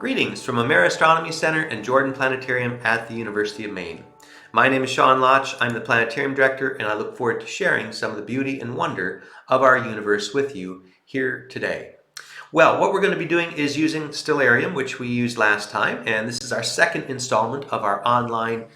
Greetings from Amera Astronomy Center and Jordan Planetarium at the University of Maine. My name is Sean Lotch, I'm the Planetarium Director, and I look forward to sharing some of the beauty and wonder of our universe with you here today. Well, what we're going to be doing is using Stellarium, which we used last time, and this is our second installment of our online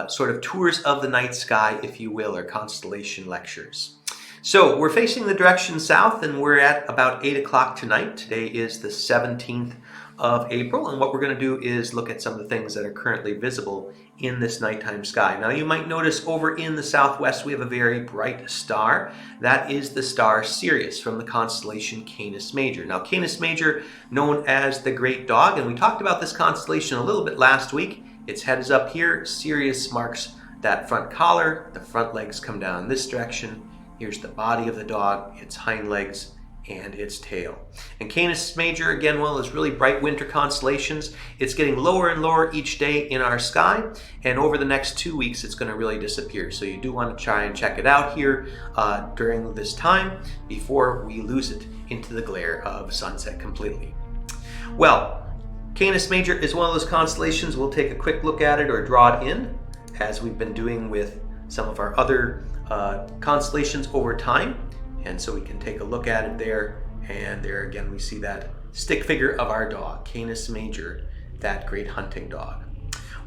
sort of tours of the night sky, if you will, or constellation lectures. So we're facing the direction south, and we're at about 8 o'clock tonight. Today is the 17th of April, and what we're going to do is look at some of the things that are currently visible in this nighttime sky. Now you might notice over in the southwest we have a very bright star. That is the star Sirius from the constellation Canis Major. Now Canis Major, known as the Great Dog, and we talked about this constellation a little bit last week. Its head is up here. Sirius marks that front collar. The front legs come down this direction. Here's the body of the dog, its hind legs, and its tail. And Canis Major, again, one of those really bright winter constellations. It's getting lower and lower each day in our sky, and over the next 2 weeks it's going to really disappear. So you do want to try and check it out here during this time before we lose it into the glare of sunset completely. Well, Canis Major is one of those constellations. We'll take a quick look at it or draw it in, as we've been doing with some of our other constellations over time. And so we can take a look at it there, and there again we see that stick figure of our dog, Canis Major, that great hunting dog.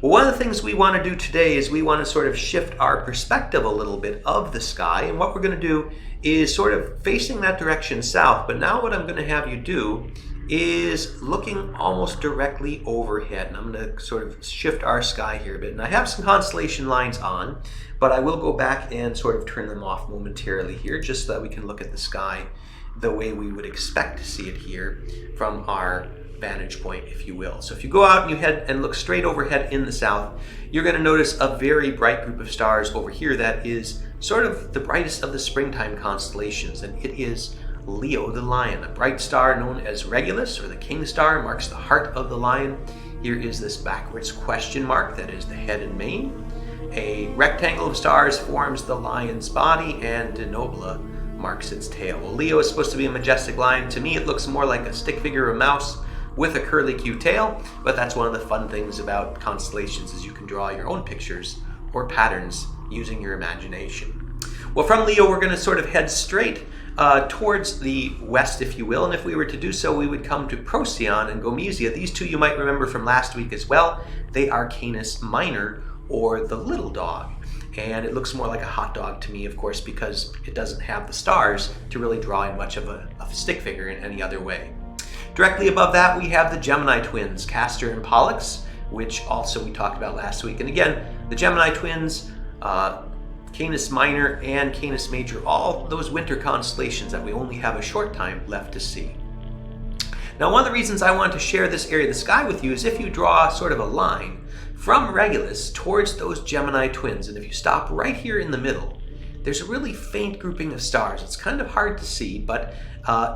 Well, one of the things we want to do today is we want to sort of shift our perspective a little bit of the sky, and what we're going to do is sort of facing that direction south, but now what I'm going to have you do is looking almost directly overhead. And I'm going to sort of shift our sky here a bit. And I have some constellation lines on, but I will go back and sort of turn them off momentarily here, just so that we can look at the sky the way we would expect to see it here from our vantage point, if you will. So if you go out and you head and look straight overhead in the south, you're going to notice a very bright group of stars over here that is sort of the brightest of the springtime constellations, and it is Leo the Lion. A bright star known as Regulus, or the King Star, marks the heart of the lion. Here is this backwards question mark, that is the head and mane. A rectangle of stars forms the lion's body, and Denobula marks its tail. Well, Leo is supposed to be a majestic lion. To me, it looks more like a stick figure of a mouse with a curly-Q tail, but that's one of the fun things about constellations, is you can draw your own pictures or patterns using your imagination. Well, from Leo, we're going to sort of head straight towards the west, if you will, and if we were to do so, we would come to Procyon and Gomesia. These two you might remember from last week as well. They are Canis Minor, or the little dog, and it looks more like a hot dog to me, of course, because it doesn't have the stars to really draw in much of a stick figure in any other way. Directly above that, we have the Gemini Twins, Castor and Pollux, which also we talked about last week. And again, the Gemini Twins, Canis Minor and Canis Major, all those winter constellations that we only have a short time left to see. Now, one of the reasons I want to share this area of the sky with you is if you draw sort of a line from Regulus towards those Gemini Twins, and if you stop right here in the middle, there's a really faint grouping of stars. It's kind of hard to see, but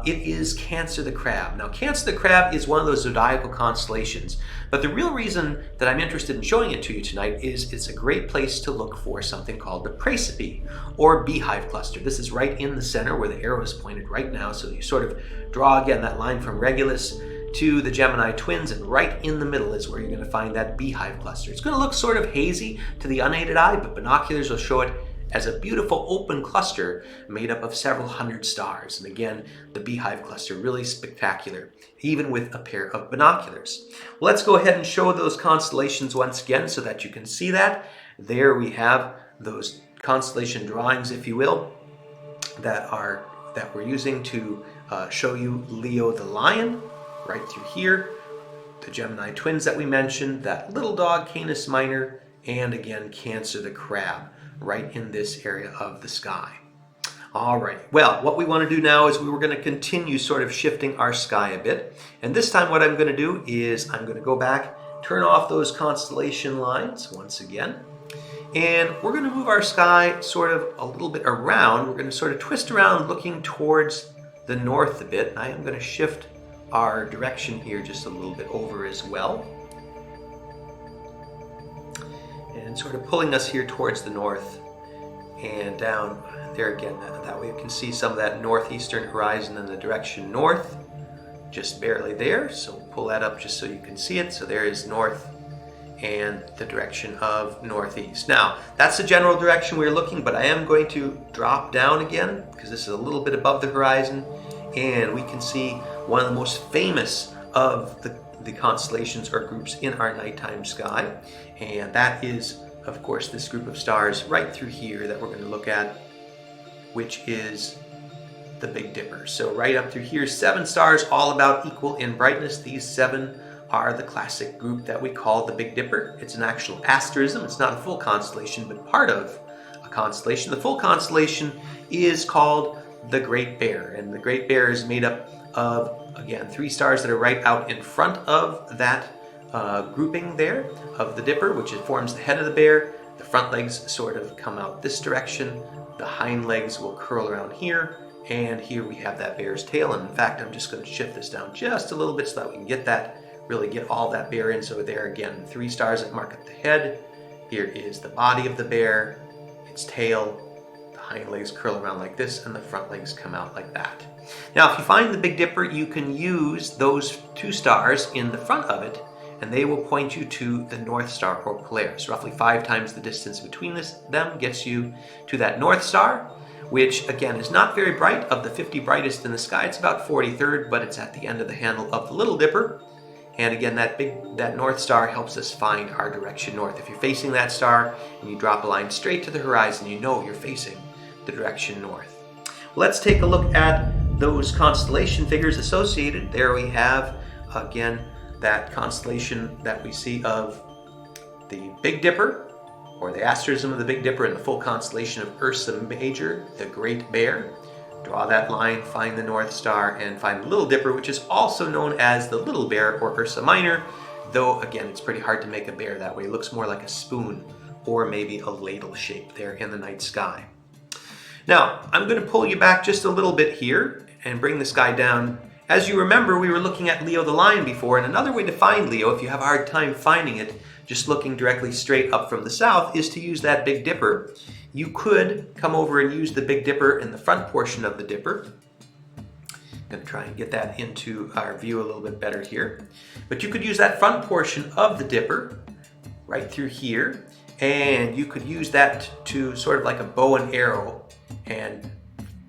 it is Cancer the Crab. Now, Cancer the Crab is one of those zodiacal constellations, but the real reason that I'm interested in showing it to you tonight is it's a great place to look for something called the Praesepe, or Beehive Cluster. This is right in the center where the arrow is pointed right now, so you sort of draw again that line from Regulus to the Gemini Twins, and right in the middle is where you're going to find that Beehive Cluster. It's going to look sort of hazy to the unaided eye, but binoculars will show it as a beautiful open cluster made up of several hundred stars. And again, the Beehive Cluster, really spectacular, even with a pair of binoculars. Well, let's go ahead and show those constellations once again so that you can see that. There we have those constellation drawings, if you will, that we're using to show you Leo the Lion right through here, the Gemini Twins that we mentioned, that little dog Canis Minor, and again Cancer the Crab right in this area of the sky. All right, well, what we want to do now is we're going to continue sort of shifting our sky a bit, and this time what I'm going to do is I'm going to go back, turn off those constellation lines once again, and we're going to move our sky sort of a little bit around. We're going to sort of twist around looking towards the north a bit. I am going to shift our direction here just a little bit over as well, and sort of pulling us here towards the north and down there again. That way you can see some of that northeastern horizon in the direction north. just barely there. So we'll pull that up just so you can see it. So there is north and the direction of northeast. Now, that's the general direction we're looking, but I am going to drop down again because this is a little bit above the horizon, and we can see one of the most famous of the constellations or groups in our nighttime sky, and that is, of course, this group of stars right through here that we're going to look at, which is the Big Dipper. So right up through here, 7 stars, all about equal in brightness. These 7 are the classic group that we call the Big Dipper. It's an actual asterism. It's not a full constellation, but part of a constellation. The full constellation is called the Great Bear, and the Great Bear is made up of, again, 3 stars that are right out in front of that grouping there of the Dipper, which forms the head of the bear. The front legs sort of come out this direction. The hind legs will curl around here, and here we have that bear's tail. And in fact, I'm just going to shift this down just a little bit so that we can get that, really get all that bear in. So there again, 3 stars that mark at the head. Here is the body of the bear, its tail, the hind legs curl around like this, and the front legs come out like that. Now, if you find the Big Dipper, you can use those 2 stars in the front of it, and they will point you to the North Star or Polaris. Roughly 5 times the distance between them gets you to that North Star, which again is not very bright. Of the 50 brightest in the sky, it's about 43rd, but it's at the end of the handle of the Little Dipper. And again, that North Star helps us find our direction north. If you're facing that star and you drop a line straight to the horizon, you know you're facing the direction north. Let's take a look at those constellation figures associated. There we have, again, that constellation that we see of the Big Dipper, or the asterism of the Big Dipper, and the full constellation of Ursa Major, the Great Bear. Draw that line, find the North Star, and find the Little Dipper, which is also known as the Little Bear or Ursa Minor, though again, it's pretty hard to make a bear that way. It looks more like a spoon or maybe a ladle shape there in the night sky. Now, I'm going to pull you back just a little bit here and bring the sky down. As you remember, we were looking at Leo the Lion before, and another way to find Leo, if you have a hard time finding it, just looking directly straight up from the south, is to use that Big Dipper. You could come over and use the Big Dipper in the front portion of the Dipper. I'm going to try and get that into our view a little bit better here. But you could use that front portion of the Dipper right through here, and you could use that to sort of like a bow and arrow, and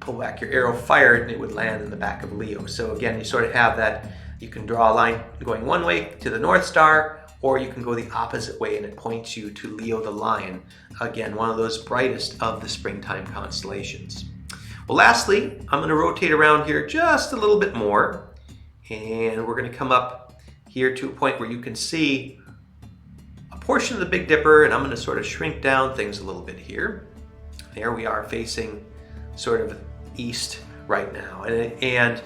pull back your arrow, fire it, and it would land in the back of Leo. So again, you sort of have that, you can draw a line going one way to the North Star, or you can go the opposite way and it points you to Leo the Lion. Again, one of those brightest of the springtime constellations. Well, lastly, I'm going to rotate around here just a little bit more, and we're going to come up here to a point where you can see a portion of the Big Dipper, and I'm going to sort of shrink down things a little bit here. There we are facing sort of east right now. And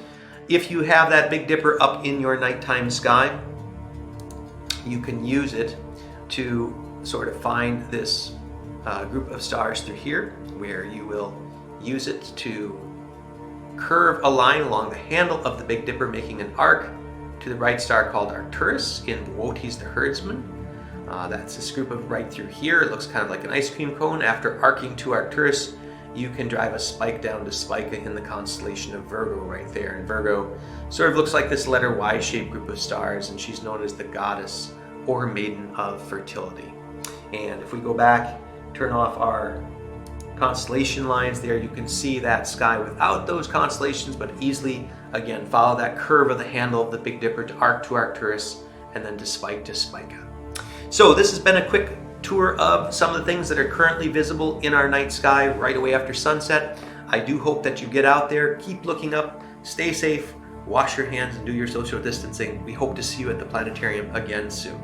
if you have that Big Dipper up in your nighttime sky, you can use it to sort of find this group of stars through here, where you will use it to curve a line along the handle of the Big Dipper, making an arc to the bright star called Arcturus in Wotis the Herdsman. That's this group of right through here. It looks kind of like an ice cream cone. After arcing to Arcturus, you can drive a spike down to Spica in the constellation of Virgo right there. And Virgo sort of looks like this letter Y-shaped group of stars, and she's known as the goddess or Maiden of Fertility. And if we go back, turn off our constellation lines there, you can see that sky without those constellations, but easily, again, follow that curve of the handle of the Big Dipper to arc to Arcturus, and then to spike to Spica. So this has been a quick tour of some of the things that are currently visible in our night sky right away after sunset. I do hope that you get out there, keep looking up, stay safe, wash your hands, and do your social distancing. We hope to see you at the planetarium again soon.